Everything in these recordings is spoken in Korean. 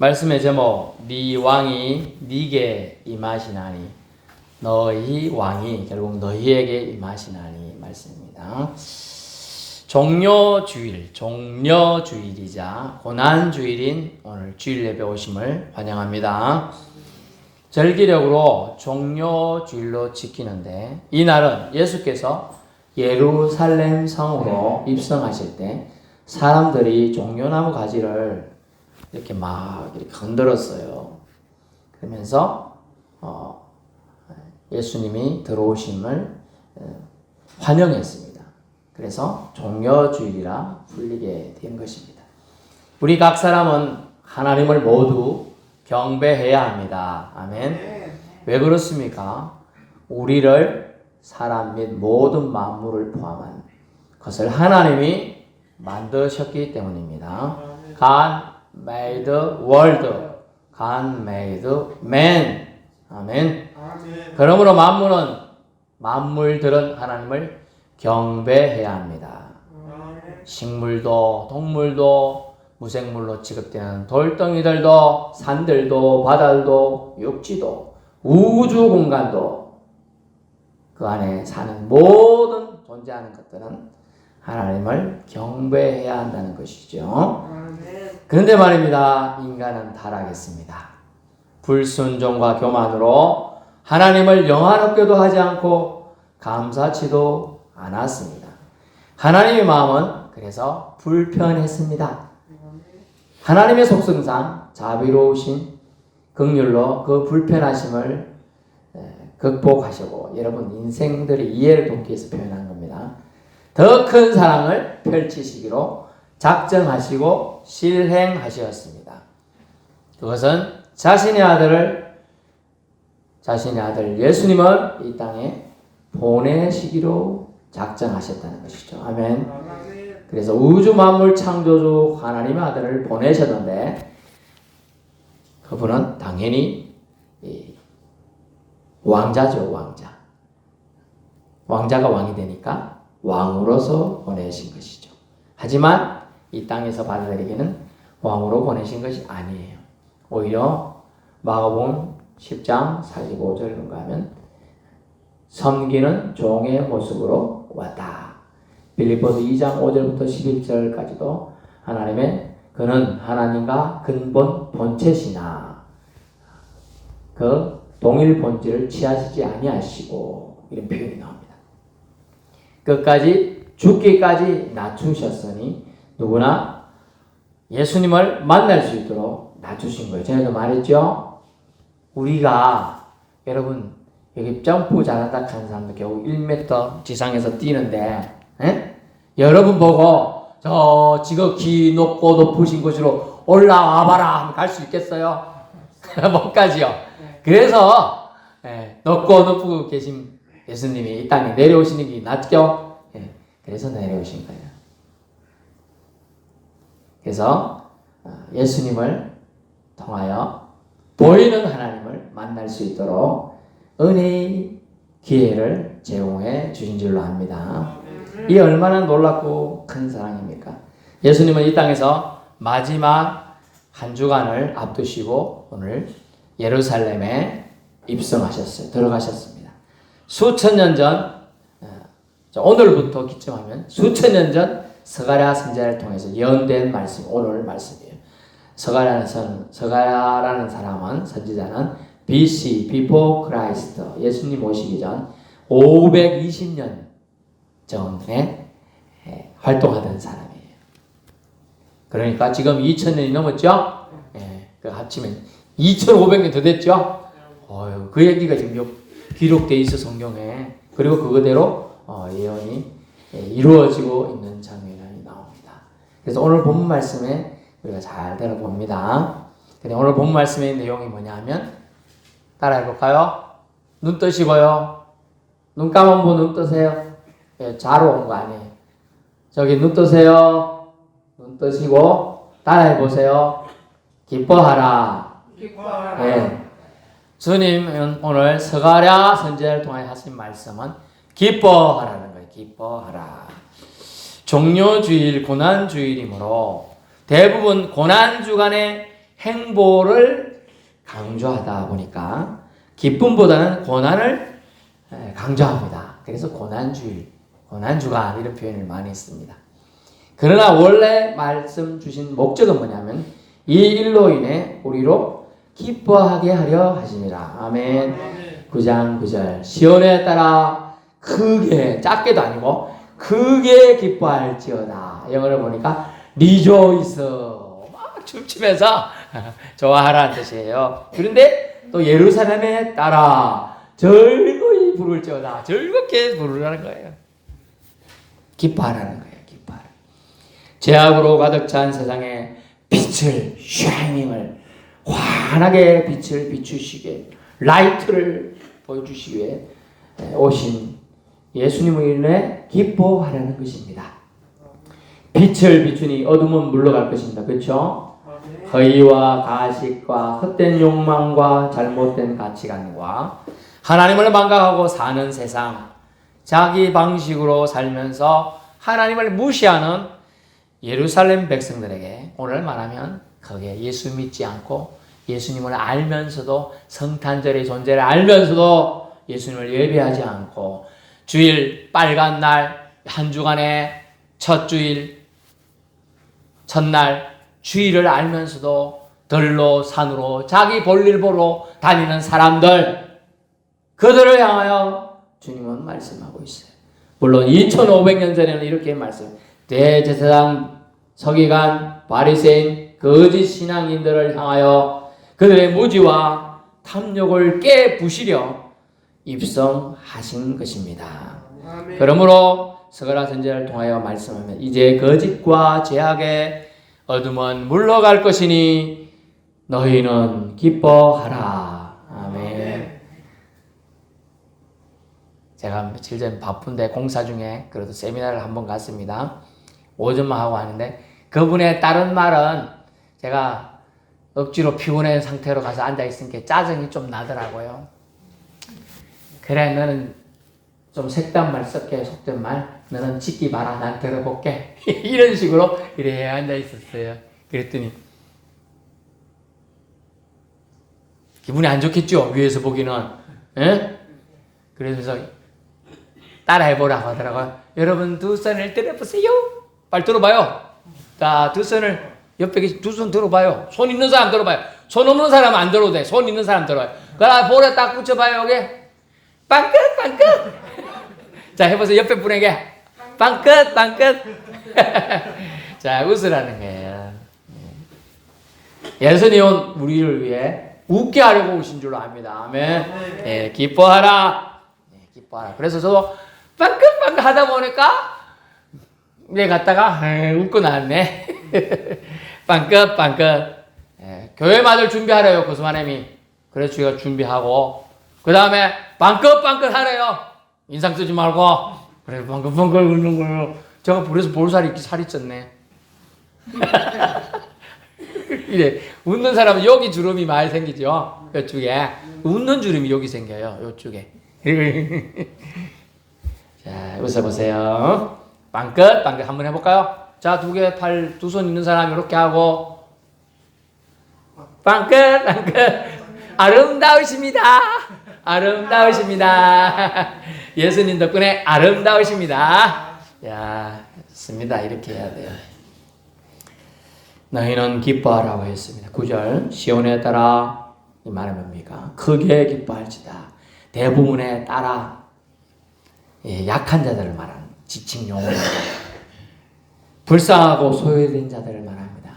말씀의 제목, 네 왕이 네게 임하시나니, 너희 왕이 결국 너희에게 임하시나니 말씀입니다. 종려주일이자 고난주일인 오늘 주일 예배 오심을 환영합니다. 절기력으로 종려주일로 지키는데, 이 날은 예수께서 예루살렘 성으로 입성하실 때 사람들이 종려나무 가지를 이렇게 건드렸어요. 그러면서 예수님이 들어오심을 환영했습니다. 그래서 종려주일이라 불리게 된 것입니다. 우리 각 사람은 하나님을 모두 경배해야 합니다. 아멘. 왜 그렇습니까? 우리를 사람 및 모든 만물을 포함한 것을 하나님이 만드셨기 때문입니다. God made the world. God made man. 아멘. 그러므로 만물들은 하나님을 경배해야 합니다. 식물도 동물도 무생물로 취급되는 돌덩이들도 산들도 바다들도 육지도 우주 공간도 그 안에 사는 모든 존재하는 것들은 하나님을 경배해야 한다는 것이죠. 그런데 말입니다. 인간은 타락했습니다. 불순종과 교만으로 하나님을 영화롭게도 하지 않고 감사치도 않았습니다. 하나님의 마음은 그래서 불편했습니다. 하나님의 속성상 자비로우신 긍휼로 그 불편하심을 극복하시고, 여러분 인생들의 이해를 돕기 위해서 표현한 겁니다. 더 큰 사랑을 펼치시기로 작정하시고 실행하셨습니다. 그것은 자신의 아들 예수님을 이 땅에 보내시기로 작정하셨다는 것이죠. 아멘. 그래서 우주 만물 창조주 하나님의 아들을 보내셨는데, 그분은 당연히 왕자죠. 왕자가 왕이 되니까 왕으로서 보내신 것이죠. 하지만 이 땅에서 받아들이기는 왕으로 보내신 것이 아니에요. 오히려 마가복음 10장 45절 가면 섬기는 종의 모습으로 왔다. 빌립보서 2장 5절부터 11절까지도 그는 하나님과 근본 본체시나 그 동일 본질을 취하시지 아니하시고, 이런 표현이 나옵니다. 끝까지 죽기까지 낮추셨으니 누구나 예수님을 만날 수 있도록 낮추신 거예요. 전에도 말했죠. 우리가 여러분 여기 점프 잘한다 하는 사람도 겨우 1m 지상에서 뛰는데, 여러분 보고 저 지극히 높고 높으신 곳으로 올라와 봐라 하면 갈 수 있겠어요? 못 가지요. 그래서 높고 높고 계신 예수님이 이 땅에 내려오시는 게 낫죠? 그래서 내려오신 거예요. 그래서 예수님을 통하여 보이는 하나님을 만날 수 있도록 은혜의 기회를 제공해 주신 줄로 압니다. 이 얼마나 놀랍고 큰 사랑입니까? 예수님은 이 땅에서 마지막 한 주간을 앞두시고 오늘 예루살렘에 입성하셨어요. 들어가셨습니다. 수천 년 전, 오늘부터 기점하면 수천 년 전 스가랴 선지자를 통해서 예언된 말씀, 오늘 말씀이에요. 스가랴라는 사람은, 선지자는 BC, Before Christ, 예수님 오시기 전 520년 전에 활동하던 사람이에요. 그러니까 지금 2000년이 넘었죠? 그 합치면 2500년 더 됐죠? 그 얘기가 지금 기록되어 있어, 성경에. 그리고 그거대로 예언이 이루어지고 있는 장면이 나옵니다. 그래서 오늘 본 말씀에 우리가 잘 들어봅니다. 오늘 본 말씀의 내용이 뭐냐면, 따라해볼까요? 눈 뜨시고요. 눈 감은 분 눈 뜨세요. 자로 온 거 아니에요. 저기 눈 뜨세요. 눈 뜨시고 따라해보세요. 기뻐하라. 주님은 오늘 스가랴 선지자를 통해 하신 말씀은 기뻐하라는 거예요. 기뻐하라. 종려주일, 고난주일이므로 대부분 고난주간에 행보를 강조하다 보니까 기쁨보다는 고난을 강조합니다. 그래서 고난주간 이런 표현을 많이 씁니다. 그러나 원래 말씀 주신 목적은 뭐냐면 이 일로 인해 우리로 기뻐하게 하려 하심이라. 아멘. 9장 9절 시온에 따라 크게, 작게도 아니고 크게 기뻐할지어다. 영어를 보니까 rejoice, 막 춤추면서 좋아하라는 뜻이에요. 그런데 또 예루살렘에 따라 즐거이 부를지어다. 즐겁게 부르라는 거예요. 기뻐하라는 거예요. 기뻐하라. 죄악으로 가득 찬 세상에 빛을, 샤이닝을, 환하게 빛을 비추시게, 라이트를 보여주시기 위해 오신 예수님을 인해 기뻐하라는 것입니다. 빛을 비추니 어둠은 물러갈 것입니다. 그렇죠? 허위와 가식과 헛된 욕망과 잘못된 가치관과 하나님을 망각하고 사는 세상, 자기 방식으로 살면서 하나님을 무시하는 예루살렘 백성들에게 오늘 말하면 거기에 예수 믿지 않고 예수님을 알면서도 성탄절의 존재를 알면서도 예수님을 예배하지 않고 주일 빨간 날 한 주간의 첫 주일 첫날 주일을 알면서도 들로 산으로 자기 볼일 보러 다니는 사람들, 그들을 향하여 주님은 말씀하고 있어요. 물론 2500년 전에는 이렇게 말씀, 대제사장, 서기관, 바리새인, 거짓 신앙인들을 향하여 그들의 무지와 탐욕을 깨부시려 입성하신 것입니다. 아멘. 그러므로 스가랴 선지자를 통하여 말씀하면 이제 거짓과 죄악의 어둠은 물러갈 것이니 너희는 기뻐하라. 아멘. 제가 며칠 전 바쁜데 공사 중에 그래도 세미나를 한번 갔습니다. 오전만 하고 하는데 그분의 다른 말은 제가 억지로 피곤한 상태로 가서 앉아있으니까 짜증이 좀 나더라고요. 그래, 너는 좀 색단 말 섞여, 속된 말, 너는 짓기 마라, 난 들어볼게. 이런 식으로 이래 앉아있었어요. 그랬더니 기분이 안 좋겠죠, 위에서 보기는. 에? 그래서 따라해보라고 하더라고요. 여러분 두 손을 들어보세요. 빨리 들어봐요. 자, 두 손을 옆에 두 손 들어봐요. 손 있는 사람 들어봐요. 손 없는 사람 안 들어도 돼. 손 있는 사람 들어봐요. 그럼 볼에 딱 붙여봐요. 여기 빵끝 빵끝. 자, 해보세요. 옆에 분에게 빵끝 빵끝. 자, 웃으라는 거예요. 예수님은 우리를 위해 웃게 하려고 오신 줄로 압니다. 아멘. 네, 기뻐하라. 네, 기뻐하라. 그래서 저도 빵끝 빵끝 하다 보니까 내 갔다가 웃고 나왔네. 빵끝 빵끝. 예, 교회 맞을 준비하래요, 고스마님이. 그래서 저희가 준비하고 그 다음에 빵끝 빵끝 하래요. 인상 쓰지 말고. 그래, 빵끝 빵끝 웃는 거예요. 제가 그래서 볼살이 살이 쪘네. 이래 웃는 사람은 여기 주름이 많이 생기죠. 이쪽에 웃는 주름이 여기 생겨요. 이쪽에. 자, 웃어보세요. 빵끝 빵끝 한번 해볼까요? 자, 두 손 있는 사람 이렇게 하고 빵끝 빵끝. 아름다우십니다. 아름다우십니다. 예수님 덕분에 아름다우십니다. 야, 좋습니다. 이렇게 해야 돼요. 너희는 기뻐하라고 했습니다. 9절 시온에 따라 이 말은 뭡니까? 크게 기뻐할지다. 대부분에 따라 약한 자들을 말하는 지칭 용어입니다. 불쌍하고 소외된 자들을 말합니다.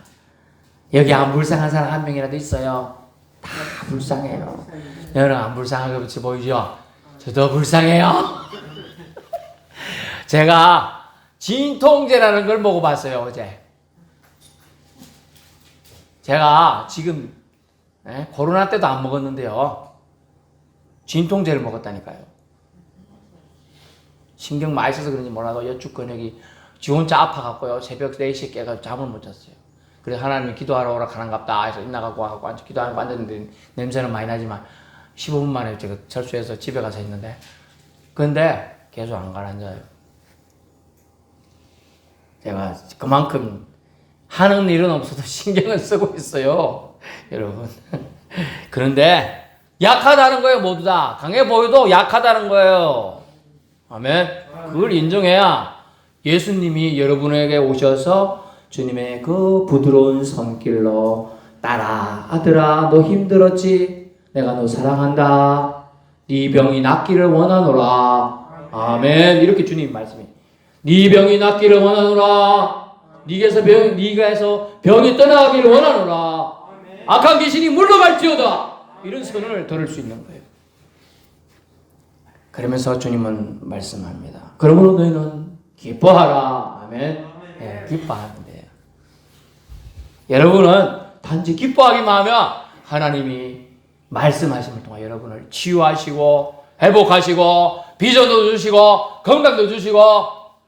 여기 안 불쌍한 사람 한 명이라도 있어요? 다 불쌍해요. 여러분 안 불쌍하게 그렇지 보이죠? 저도 불쌍해요. 제가 진통제라는 걸 먹어봤어요, 어제. 제가 지금 코로나 때도 안 먹었는데요. 진통제를 먹었다니까요. 신경 많이 써서 그런지 몰라도 여축 근육이 지 혼자 아파갖고요. 새벽 4시에 깨가지고 잠을 못 잤어요. 그래서 하나님이 기도하러 오라 가는갑다 해서 나가고 와갖고 기도하고 앉았는데 냄새는 많이 나지만 15분 만에 제가 철수해서 집에 가서 했는데 근데 계속 안 가라앉아요. 제가 그만큼 하는 일은 없어도 신경을 쓰고 있어요. 여러분. 그런데 약하다는 거예요. 모두 다. 강해 보여도 약하다는 거예요. 아멘. 그걸 인정해야 예수님이 여러분에게 오셔서 주님의 그 부드러운 손길로 따라 아들아 너 힘들었지? 내가 너 사랑한다. 네 병이 낫기를 원하노라. 아멘. 이렇게 주님 말씀이. 네 병이 낫기를 원하노라. 네가 해서 병이 떠나가기를 원하노라. 악한 귀신이 물러갈지어다. 이런 선언을 들을 수 있는 거예요. 그러면서 주님은 말씀합니다. 그러므로 너희는 기뻐하라. 아멘. 네, 기뻐하면 돼요. 여러분은 단지 기뻐하기만 하면 하나님이 말씀하심을 통해 여러분을 치유하시고 회복하시고 비전도 주시고 건강도 주시고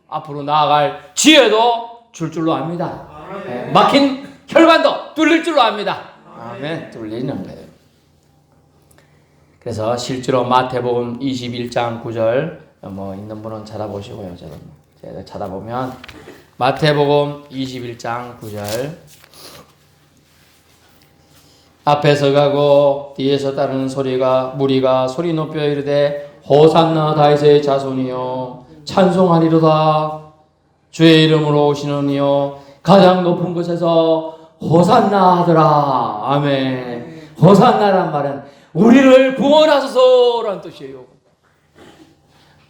앞으로 나아갈 지혜도 줄 줄로 압니다. 네, 막힌 혈관도 뚫릴 줄로 압니다. 아멘. 뚫리는 거예요. 그래서 실제로 마태복음 21장 9절 있는 분은 찾아보시고요. 제가 찾아보면 마태복음 21장 9절 앞에서 가고 뒤에서 따르는 무리가 소리 높여 이르되 호산나 다윗의 자손이여 찬송하리로다. 주의 이름으로 오시는 이여 가장 높은 곳에서 호산나 하더라. 아멘. 호산나란 말은 우리를 구원하소서라는 뜻이에요.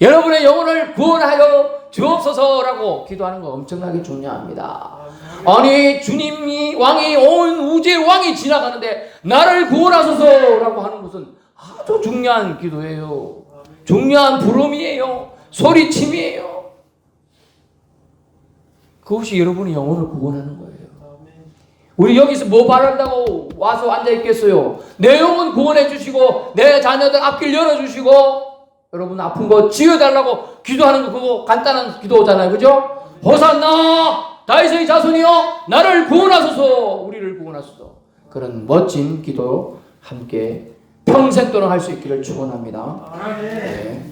여러분의 영혼을 구원하여 주옵소서라고 기도하는 거 엄청나게 중요합니다. 아니 주님이 왕이 온 우주의 왕이 지나가는데 나를 구원하소서라고 하는 것은 아주 중요한 기도예요. 중요한 부름이에요. 소리침이에요. 그것이 여러분의 영혼을 구원하는 거예요. 우리 여기서 뭐 바란다고 와서 앉아있겠어요? 내 영혼 구원해 주시고 내 자녀들 앞길 열어주시고 여러분 아픈 거 지어달라고 기도하는 거 그거 간단한 기도잖아요. 그죠? 호산나 다윗의 자손이여 나를 구원하소서. 우리를 구원하소서. 그런 멋진 기도 함께 평생 동안 할 수 있기를 축원합니다. 네.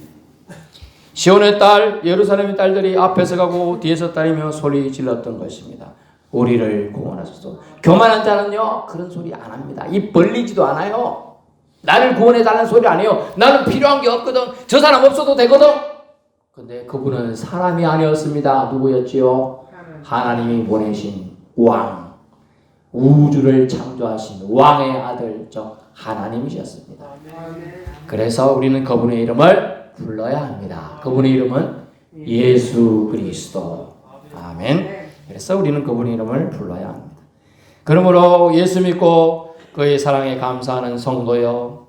시온의 딸 예루살렘의 딸들이 앞에서 가고 뒤에서 따르며 소리 질렀던 것입니다. 우리를 구원하소서. 교만한 자는요 그런 소리 안 합니다. 입 벌리지도 않아요. 나를 구원해달라는 소리 안 해요. 나는 필요한 게 없거든. 저 사람 없어도 되거든. 근데 그분은 사람이 아니었습니다. 누구였지요? 하나님이 보내신 왕, 우주를 창조하신 왕의 아들 즉 하나님이셨습니다. 그래서 우리는 그분의 이름을 불러야 합니다. 그분의 이름은 예수 그리스도. 아멘. 그래서 우리는 그분의 이름을 불러야 합니다. 그러므로 예수 믿고 그의 사랑에 감사하는 성도여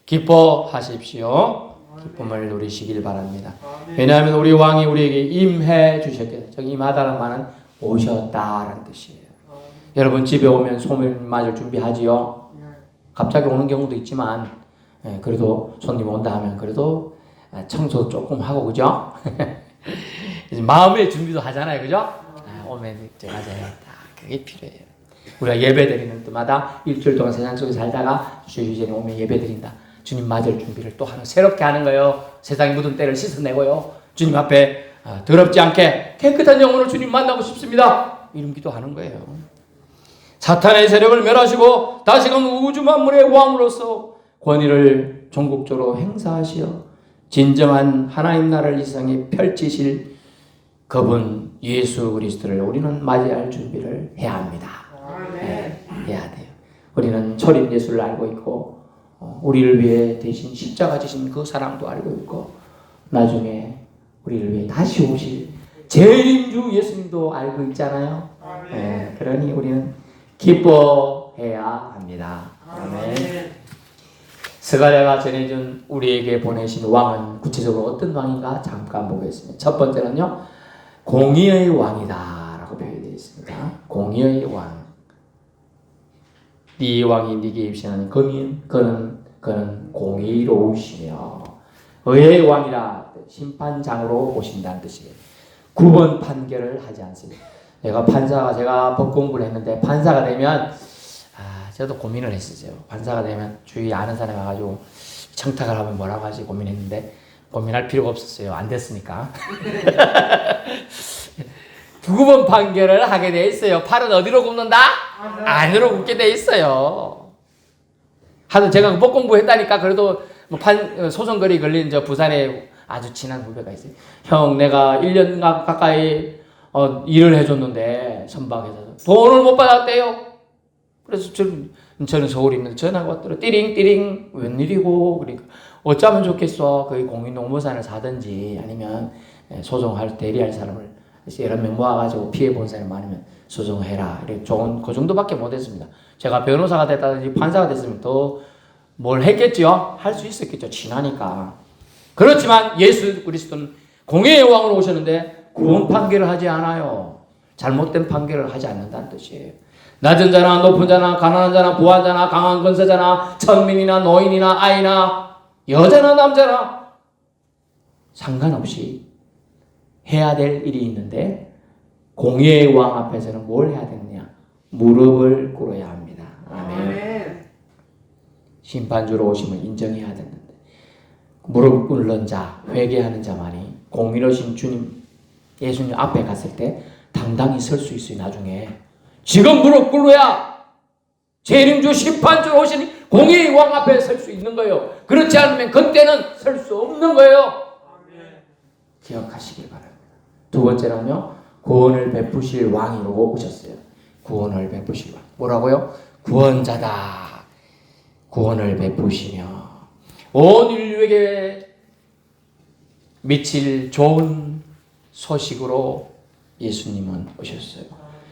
기뻐하십시오. 기쁨을 누리시길 바랍니다. 왜냐하면 우리 왕이 우리에게 임해 주셨기 때문에 저기 임하다는 말은 오셨다라는 뜻이에요. 여러분 집에 오면 손님 맞을 준비하지요. 갑자기 오는 경우도 있지만 그래도 손님 온다 하면 그래도 청소 조금 하고 그죠? 마음의 준비도 하잖아요. 그죠? 오면 제가 해야겠다. 그게 필요해요. 우리가 예배 드리는 때마다 일주일 동안 세상 속에 살다가 주일전에 오면 예배 드린다. 주님 맞을 준비를 또 새롭게 하는 거예요. 세상에 묻은 때를 씻어내고요. 주님 앞에 더럽지 않게 깨끗한 영혼을 주님 만나고 싶습니다. 이런 기도하는 거예요. 사탄의 세력을 멸하시고 다시금 우주 만물의 왕으로서 권위를 전국적으로 행사하시어 진정한 하나님 나라를 이 세상에 펼치실 그분 예수 그리스도를 우리는 맞이할 준비를 해야 합니다. 네, 해야 돼요. 우리는 초림 예수를 알고 있고 우리를 위해 대신 십자가 지신 그 사랑도 알고 있고 나중에 우리를 위해 다시 오실 재림주 예수님도 알고 있잖아요. 네, 그러니 우리는 기뻐해야 합니다. 아멘. 스가랴가 전해준 우리에게 보내신 왕은 구체적으로 어떤 왕인가 잠깐 보겠습니다. 첫 번째는요, 공의의 왕이다 라고 표현되어 있습니다. 공의의 왕. 네 왕이 네게 입신하는 그는 공의로우시며 의의 왕이라 심판장으로 오신다는 뜻이에요. 구분 판결을 하지 않습니다. 제가 법 공부를 했는데 판사가 되면 저도 고민을 했었어요. 판사가 되면 주위에 아는 사람이 와가지고 청탁을 하면 뭐라고 하지 고민했는데 고민할 필요가 없었어요. 안 됐으니까. 두 번 판결을 하게 돼 있어요. 팔은 어디로 굽는다? 안으로 굽게 돼 있어요. 하도 제가 법 공부했다니까. 그래도 뭐 소송거리 걸린 저 부산에 아주 친한 후배가 있어요. 형, 내가 1년 가까이 일을 해줬는데 선박에서 돈을 못 받았대요. 그래서 저는 서울에 있는 전화가 왔더라. 띠링 웬일이고. 그러니까 어쩌면 좋겠어. 거기 공인농무산을 사든지 아니면 소송할 대리할 사람을 여러 명 모아가지고 피해 본 사람이 많으면 소송해라. 이렇게 좋은 그 정도밖에 못했습니다. 제가 변호사가 됐다든지 판사가 됐으면 더 뭘 했겠죠. 할 수 있었겠죠. 친하니까. 그렇지만 예수 그리스도는 공의의 왕으로 오셨는데 구원 판결을 하지 않아요. 잘못된 판결을 하지 않는다는 뜻이에요. 낮은 자나 높은 자나 가난한 자나 부한 자나 강한 권세자나 천민이나 노인이나 아이나 여자나 남자나 상관없이 해야 될 일이 있는데 공의의 왕 앞에서는 뭘 해야 되느냐? 무릎을 꿇어야 합니다. 아멘. 심판주로 오심을 인정해야 되는데 무릎 꿇는 자, 회개하는 자만이 공의로신 주님 예수님 앞에 갔을 때 당당히 설 수 있어요. 나중에 지금 무릎 꿇어야 재림주 심판주로 오신 공의의 왕 앞에 설 수 있는 거예요. 그렇지 않으면 그때는 설 수 없는 거예요. 기억하시길 바랍니다. 두 번째는요, 구원을 베푸실 왕으로 오셨어요. 구원을 베푸실 왕. 뭐라고요? 구원자다. 구원을 베푸시며 온 인류에게 미칠 좋은 소식으로 예수님은 오셨어요.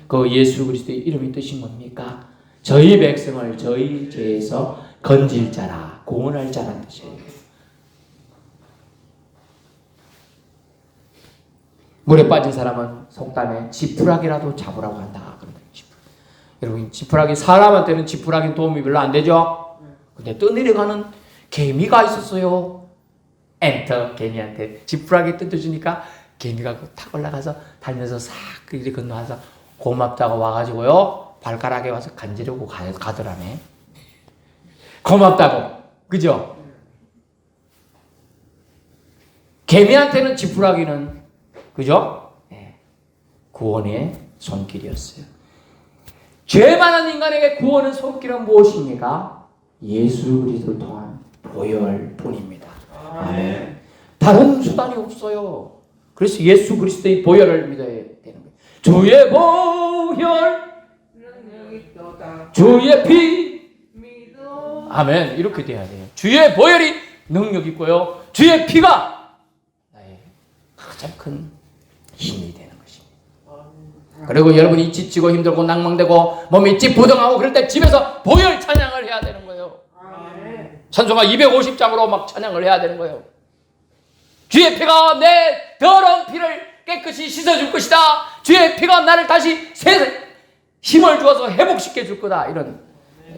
그 예수 그리스도의 이름의 뜻이 뭡니까? 저희 백성을 저희 죄에서 건질 자라, 구원할 자라는 뜻이에요. 물에 빠진 사람은 속담에 지푸라기라도 잡으라고 한다. 여러분, 지푸라기, 사람한테는 지푸라기는 도움이 별로 안 되죠? 근데 떠내려가는 개미가 있었어요. 엔터, 개미한테 지푸라기 뜯어주니까 개미가 탁 올라가서 달면서 싹 이렇게 건너와서 고맙다고 와가지고요, 발가락에 와서 간지르고 가더라네. 고맙다고. 그죠? 개미한테는 지푸라기는, 그죠? 네. 구원의 손길이었어요. 죄 많은 인간에게 구원의 손길은 무엇입니까? 예수 그리스도를 통한 보혈 뿐입니다. 아멘. 다른 수단이 없어요. 그래서 예수 그리스도의 보혈을 믿어야 되는 거예요. 주의 보혈, 주의 피, 아멘. 이렇게 돼야 돼요. 주의 보혈이 능력 있고요, 주의 피가 나의 가장 큰 힘이 되는 것입니다. 그리고 여러분이 지치고 힘들고 낭망되고 몸이 찌뿌둥하고 그럴 때 집에서 보혈 찬양을 해야 되는 거예요. 찬송가 250장으로 막 찬양을 해야 되는 거예요. 주의 피가 내 더러운 피를 깨끗이 씻어줄 것이다. 주의 피가 나를 다시 힘을 주어서 회복시켜 줄 거다. 이런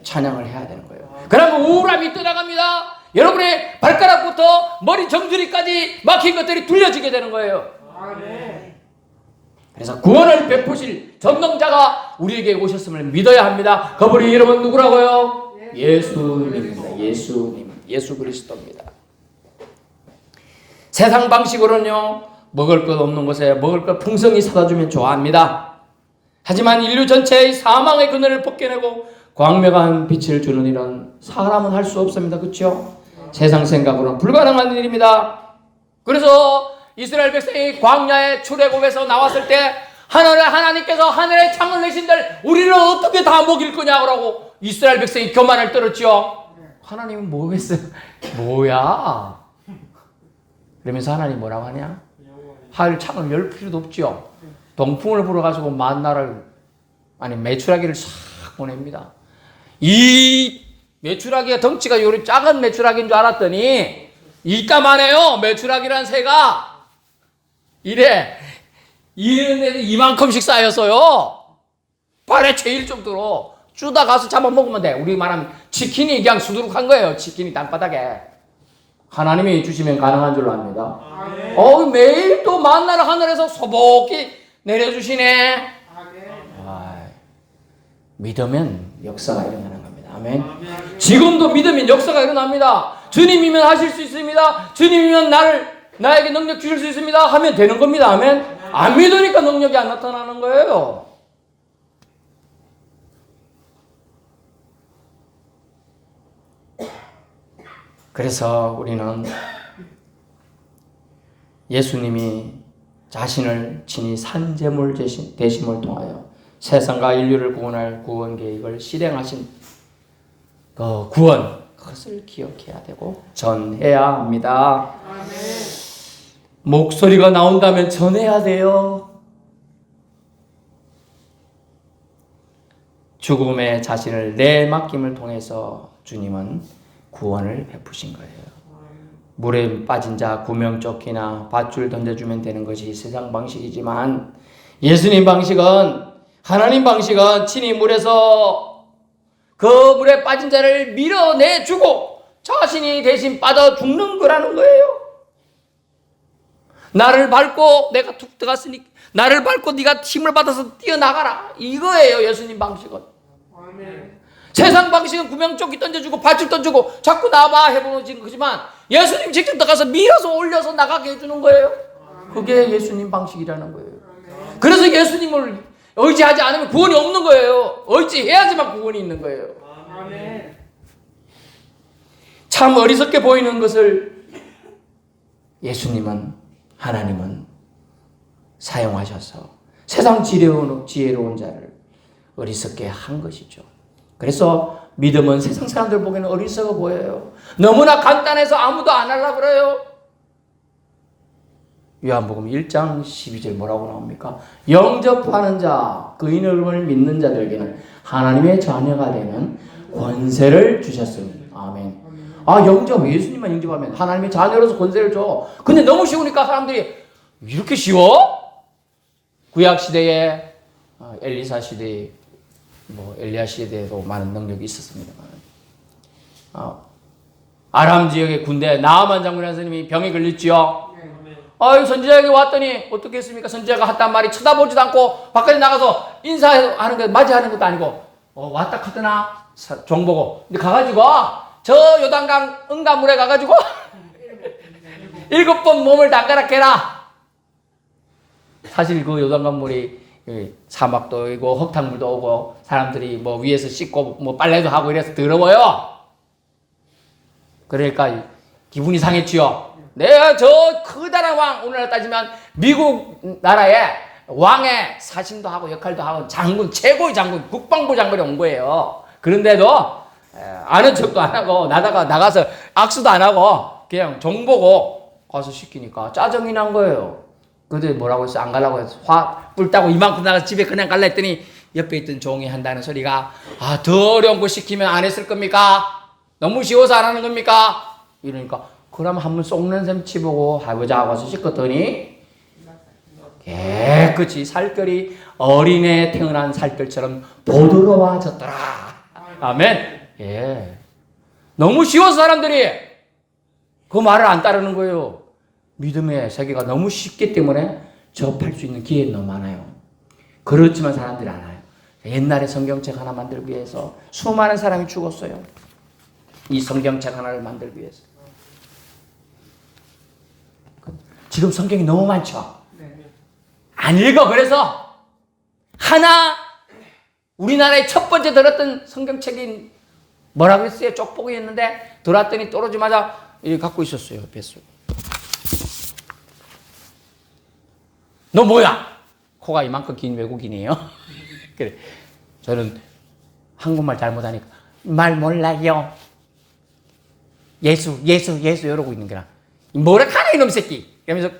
찬양을 해야 되는 거예요. 그러면 우울함이 떠나갑니다. 여러분의 발가락부터 머리 정수리까지 막힌 것들이 뚫려지게 되는 거예요. 그래서 구원을 베푸실 전능자가 우리에게 오셨음을 믿어야 합니다. 그분이 이름은 누구라고요? 예수님입니다. 예수님, 예수 그리스도입니다. 세상 방식으로는요, 먹을 것 없는 곳에 먹을 것 풍성히 사다 주면 좋아합니다. 하지만 인류 전체의 사망의 그늘을 벗겨내고 광명한 빛을 주는 일은 사람은 할 수 없습니다. 그렇죠? 세상 생각으로는 불가능한 일입니다. 그래서 이스라엘 백성이 광야의 출애굽에서 나왔을 때 하나님께서 하늘에 창을 내신들 우리를 어떻게 다 먹일 거냐고 이스라엘 백성이 교만을 떨었죠. 하나님은 뭐 했어요? 뭐야? 그러면서 하나님 뭐라고 하냐? 하늘 창을 열 필요도 없죠. 동풍을 불어가지고 만나를, 아니 메추라기를 싹 보냅니다. 이 메추라기가 덩치가 요리 작은 메추라기인 줄 알았더니 이따만해요. 메추라기란 새가 이래 이만큼씩 쌓였어요. 발에 제일 정도로 쭈다 가서 잡아먹으면 돼. 우리 말하면 치킨이 그냥 수두룩한 거예요. 치킨이 땅바닥에. 하나님이 주시면 가능한 줄로 압니다. 매일 또 만나를 하늘에서 소복히 내려주시네. 믿으면 역사가 일어나는 겁니다. 아멘. 지금도 믿으면 역사가 일어납니다. 주님이면 하실 수 있습니다. 주님이면 나에게 능력 주실 수 있습니다. 하면 되는 겁니다. 아멘. 안 믿으니까 능력이 안 나타나는 거예요. 그래서 우리는 예수님이 자신을 친히 산제물 되심을 통하여 세상과 인류를 구원할 구원 계획을 실행하신 그 구원, 그것을 기억해야 되고 전해야 합니다. 아멘. 목소리가 나온다면 전해야 돼요. 죽음의 자신을 내맡김을 통해서 주님은 구원을 베푸신 거예요. 물에 빠진 자 구명조끼나 밧줄 던져주면 되는 것이 세상 방식이지만 예수님 방식은, 하나님 방식은 친히 물에서 그 물에 빠진 자를 밀어내주고 자신이 대신 빠져 죽는 거라는 거예요. 나를 밟고 내가 툭 들어갔으니 나를 밟고 네가 힘을 받아서 뛰어나가라, 이거예요 예수님 방식은. 아멘. 세상 방식은 구명조끼 던져주고 밧줄 던지고 자꾸 나와봐 해보는 거지만 예수님 직접 들어가서 밀어서 올려서 나가게 해주는 거예요. 그게 예수님 방식이라는 거예요. 그래서 예수님을 의지하지 않으면 구원이 없는 거예요. 의지해야지만 구원이 있는 거예요. 참 어리석게 보이는 것을 예수님은, 하나님은 사용하셔서 세상 지혜로운 자를 어리석게 한 것이죠. 그래서 믿음은 세상 사람들 보기에는 어리석어 보여요. 너무나 간단해서 아무도 안 하려고 그래요. 요한복음 1장 12절 뭐라고 나옵니까? 영접하는 자, 그 이름을 믿는 자들에게는 하나님의 자녀가 되는 권세를 주셨습니다. 아멘. 아, 예수님만 영접하면 하나님의 자녀로서 권세를 줘. 근데 너무 쉬우니까 사람들이 이렇게 쉬워? 구약 시대에, 엘리사 시대에, 엘리야 시대에도 많은 능력이 있었습니다만, 아람 지역의 군대 나아만 장군의 선생님이 병에 걸렸지요. 선지자에게 왔더니 어떻게 했습니까? 선지자가 했단 말이 쳐다보지도 않고 바깥에 나가서 인사하는 거, 맞이하는 것도 아니고, 왔다 하더나 종 보고, 근데 가가지고 저 요단강 응가물에 가가지고 7번 몸을 담가라 해라. 사실 그 요단강 물이 사막도 오고 흙탕물도 오고 사람들이 위에서 씻고 빨래도 하고 이래서 더러워요. 그러니까 기분이 상했지요. 내가 저 커다란 왕, 오늘날 따지면 미국 나라에 왕의 사신도 하고 역할도 하고 장군, 최고의 장군, 국방부 장군이 온 거예요. 그런데도 아는 척도 안 하고 나가서 악수도 안 하고 그냥 종 보고 가서 시키니까 짜증이 난 거예요. 그들 뭐라고 했어? 안 가려고 해서 화 뿔따고 이만큼 나가서 집에 그냥 갈라 했더니 옆에 있던 종이 한다는 소리가, 더 어려운 거 시키면 안 했을 겁니까? 너무 쉬워서 안 하는 겁니까? 이러니까 그럼 한번 쏙는 셈 치보고 해보자 하고 와서 씻었더니 깨끗이 살결이 어린애 태어난 살결처럼 보드러워졌더라. 아멘. 예. 너무 쉬워서 사람들이 그 말을 안 따르는 거예요. 믿음의 세계가 너무 쉽기 때문에 접할 수 있는 기회는 너무 많아요. 그렇지만 사람들이 안 와요. 옛날에 성경책 하나 만들기 위해서 수많은 사람이 죽었어요. 이 성경책 하나를 만들기 위해서. 지금 성경이 너무 많죠. 안 읽어. 그래서 하나 우리나라에 첫 번째 들었던 성경책이 뭐라고 했어요? 쪽보기였는데 들었더니 떨어지마자 갖고 있었어요. 뱃속. 너 뭐야? 코가 이만큼 긴 외국인이에요. 그래. 저는 한국말 잘못하니까 말 몰라요. 예수 이러고 있는 거라. 뭐라 카나 이놈 새끼. 이러면서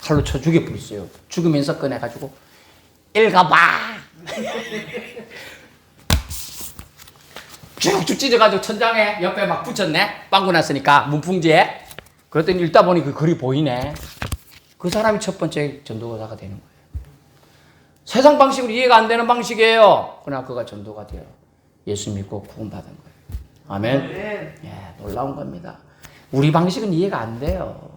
칼로 쳐 죽여버렸어요. 죽으면서 꺼내가지고 읽어봐. 쭉쭉 찢어가지고 천장에 옆에 막 붙였네. 빵꾸 났으니까 문풍지에. 그랬더니 읽다 보니 그 글이 보이네. 그 사람이 첫 번째 전도자가 되는 거예요. 세상 방식으로 이해가 안 되는 방식이에요. 그러나 그가 전도가 되어 예수 믿고 구원받은 거예요. 아멘. 예, 놀라운 겁니다. 우리 방식은 이해가 안 돼요.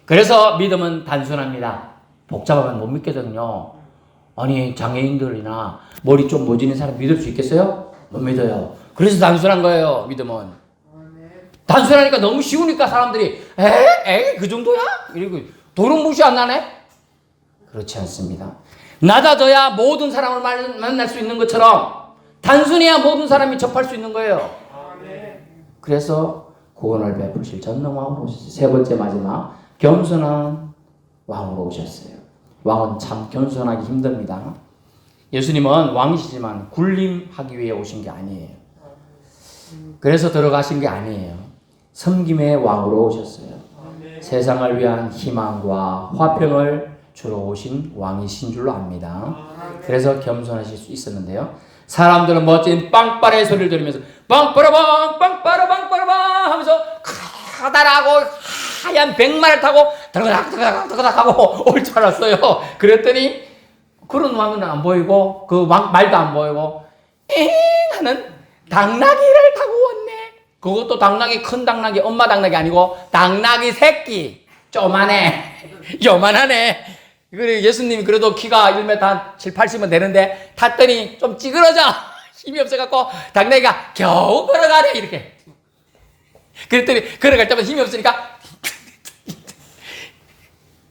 그래서 믿음은 단순합니다. 복잡하면 못 믿거든요. 아니, 장애인들이나 머리 좀 모지는 사람 믿을 수 있겠어요? 못 믿어요. 그래서 단순한 거예요, 믿음은. 단순하니까 너무 쉬우니까 사람들이 그 정도야? 이러고 도령 무시 안 나네? 그렇지 않습니다. 낮아져야 모든 사람을 만날 수 있는 것처럼 단순해야 모든 사람이 접할 수 있는 거예요. 그래서 구원을 베푸실 전능왕으로 오셨어요. 세 번째 마지막 겸손한 왕으로 오셨어요. 왕은 참 겸손하기 힘듭니다. 예수님은 왕이시지만 군림하기 위해 오신 게 아니에요. 그래서 들어가신 게 아니에요. 섬김의 왕으로 오셨어요. 세상을 위한 희망과 화평을 주러 오신 왕이신 줄로 압니다. 그래서 겸손하실 수 있었는데요. 사람들은 멋진 빵빠레 소리를 들으면서 빵빠라빵 빵빠라빵 하면서 커다랗고 하얀 백마를 타고 드그닥 하고 올 줄 알았어요. 그랬더니 그런 왕은 안 보이고 그 말도 안 보이고 엥 하는 당나귀를 타고 왔네. 그것도 당나귀, 큰 당나귀, 엄마 당나귀 아니고 당나귀 새끼. 요만하네. 그래, 예수님이 그래도 키가 1m 한 7, 80은 되는데 탔더니 좀 찌그러져. 힘이 없어갖고 당나귀가 겨우 걸어가네, 이렇게. 그랬더니 걸어갈 때마다 힘이 없으니까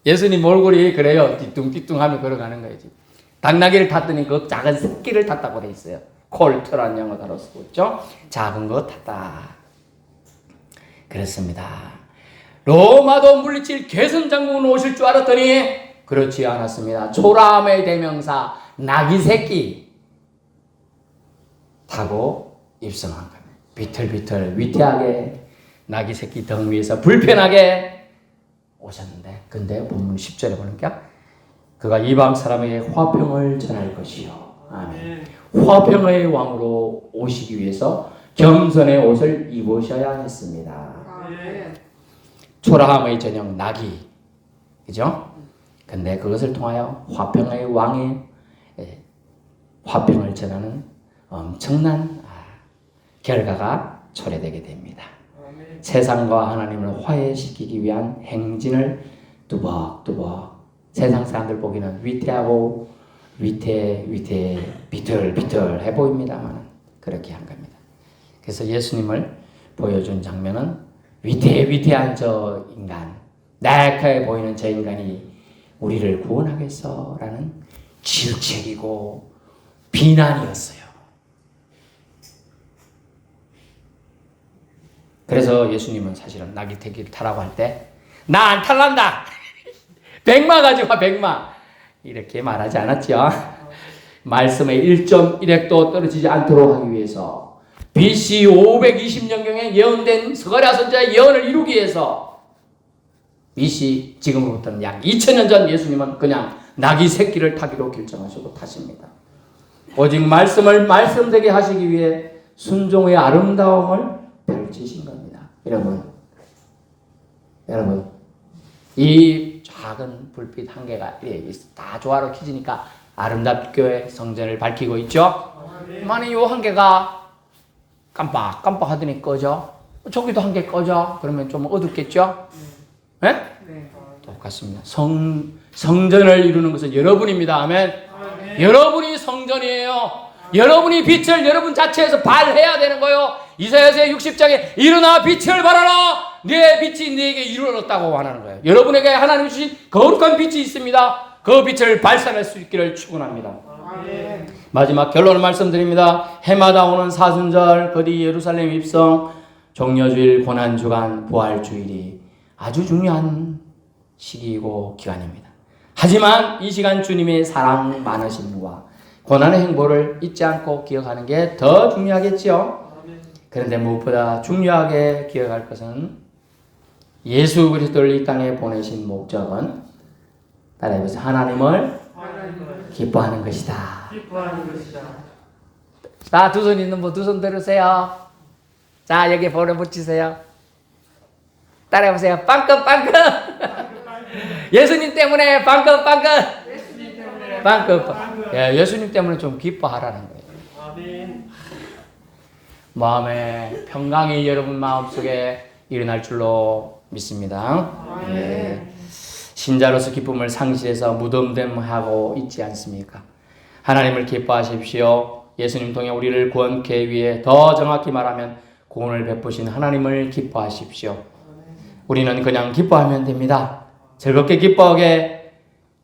예수님 얼굴이 그래요. 뒤뚱뒤뚱하며 걸어가는 거지. 당나귀를 탔더니 그 작은 새끼를 탔다고 돼 있어요. 콜트라는 영어 단어 쓰고 있죠. 작은 거 탔다. 그렇습니다. 로마도 물리칠 개선장군 오실 줄 알았더니 그렇지 않았습니다. 초라함의 대명사 나귀 새끼 타고 입성한 겁니다. 비틀비틀 위태하게 나귀 새끼 등 위에서 불편하게 오셨는데, 근데 본문 10절에 보니까 그가 이방 사람에게 화평을 전할 것이요. 아멘. 화평의 왕으로 오시기 위해서 겸손의 옷을 입으셔야 했습니다. 아멘. 초라함의 전형 나귀, 그죠? 근데 그것을 통하여 화평의 왕의 화평을 전하는 엄청난 결과가 초래되게 됩니다. 아멘. 세상과 하나님을 화해시키기 위한 행진을 뚜벅뚜벅 세상 사람들 보기는 위태하고 비틀비틀해 보입니다만 그렇게 한 겁니다. 그래서 예수님을 보여준 장면은 위태한 저 인간, 나약해 보이는 저 인간이 우리를 구원하겠어라는 질책이고 비난이었어요. 그래서 예수님은 사실은 나귀 새끼를 타라고 할 때 나 안 탈란다. 백마 가지고 와, 백마. 이렇게 말하지 않았죠. 말씀의 1.1획도 떨어지지 않도록 하기 위해서 BC 520년경에 예언된 스가랴 선지자의 예언을 이루기 위해서 BC 지금으로부터는 약 2000년 전 예수님은 그냥 나귀 새끼를 타기로 결정하시고 타십니다. 오직 말씀을 말씀되게 하시기 위해 순종의 아름다움을 펼치신 겁니다. 여러분 이 작은 불빛 한 개가 다 조화로 켜지니까 아름답게 성전을 밝히고 있죠. 만약 요 한 개가 깜빡 하더니 꺼져. 저기도 한 개 꺼져. 그러면 좀 어둡겠죠? 네? 똑같습니다. 성전을 이루는 것은 여러분입니다. 아멘. 여러분이 성전이에요. 여러분이 빛을 여러분 자체에서 발해야 되는 거예요. 이사야서의 60장에 일어나 빛을 발하라. 내 빛이 네게 이루어졌다고 하는 거예요. 여러분에게 하나님 주신 거룩한 빛이 있습니다. 그 빛을 발산할 수 있기를 축원합니다. 아멘. 마지막 결론을 말씀드립니다. 해마다 오는 사순절, 거디 예루살렘 입성, 종려주일, 고난주간, 부활주일이 아주 중요한 시기이고 기간입니다. 하지만 이 시간 주님의 사랑 많으심과 고난의 행보를 잊지 않고 기억하는 게 더 중요하겠지요. 그런데 무엇보다 중요하게 기억할 것은 예수 그리스도를 이 땅에 보내신 목적은 따라해보세요. 하나님을 기뻐하는 것이다. 자, 두 손 있는 분 두 손 들으세요. 자, 여기 볼에 붙이세요. 따라해보세요. 빵긋. 예수님 때문에 빵긋. 예, 예수님 때문에 좀 기뻐하라는 거예요. 아멘. 마음에 평강이 여러분 마음속에 일어날 줄로 믿습니다. 예. 신자로서 기쁨을 상실해서 무덤됨하고 있지 않습니까? 하나님을 기뻐하십시오. 예수님 통해 우리를 구원케 위해 더 정확히 말하면 구원을 베푸신 하나님을 기뻐하십시오. 우리는 그냥 기뻐하면 됩니다. 즐겁게 기뻐하게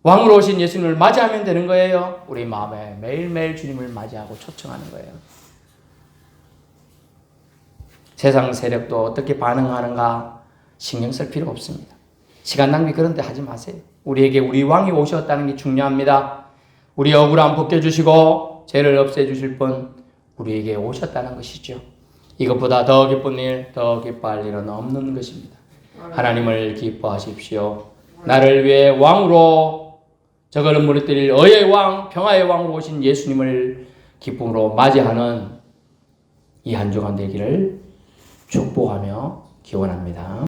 왕으로 오신 예수님을 맞이하면 되는 거예요. 우리 마음에 매일매일 주님을 맞이하고 초청하는 거예요. 세상 세력도 어떻게 반응하는가 신경 쓸 필요 없습니다. 시간 낭비 그런 데 하지 마세요. 우리에게 우리 왕이 오셨다는 게 중요합니다. 우리 억울함 벗겨주시고 죄를 없애주실 분 우리에게 오셨다는 것이죠. 이것보다 더 기쁜 일, 더 기뻐할 일은 없는 것입니다. 하나님을 기뻐하십시오. 나를 위해 왕으로 저거를 무너뜨릴 의의 왕, 평화의 왕으로 오신 예수님을 기쁨으로 맞이하는 이 한 주간 되기를 축복하며 기원합니다.